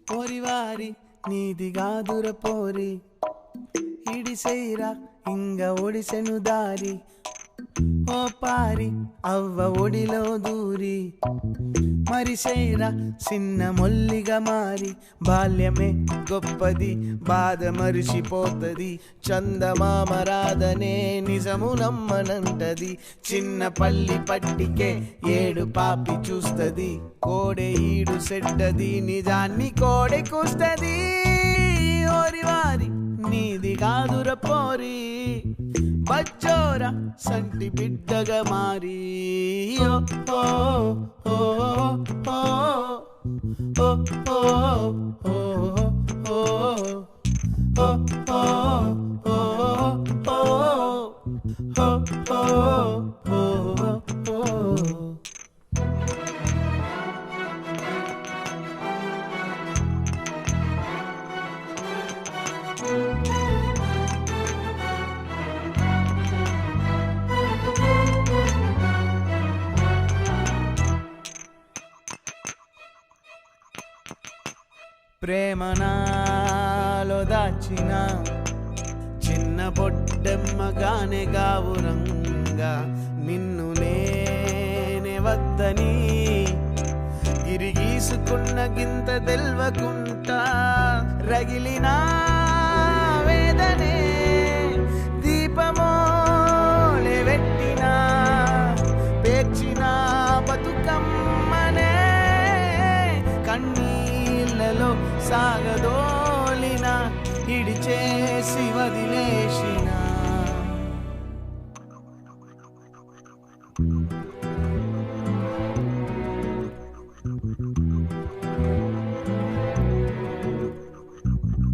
పోరివారి నీది గాదుర పోరి ఇడిసైరా ఇంగ ఒడిసెను దారి ఓ పారి అవ్వ ఒడిలో దూరి మరిసైరా చిన్న మొల్లిగా మారి బాల్యమే గొప్పది బాధ మరిసిపోతది చందమామ రాధనే నిజము నమ్మనంటది చిన్న పల్లి పట్టికే ఏడు పాపి చూస్తది కోడె ఈడు సెడ్డది నిజాన్ని కోడె కూస్తది ఓరివారి నీది కాదుర పోరి బచ్చోరా సంటి బిడ్డగా మారి ఓ ఓ ఓ ఓ ఓ ఓ ఓ ప్రేమ నాలో దాచిన చిన్న బొడ్డెమ్మగానే గావురంగా నిన్ను నేనే వద్దని గిరిగీసుకున్న గింత తెల్వకుంటా రగిలిన వేదనే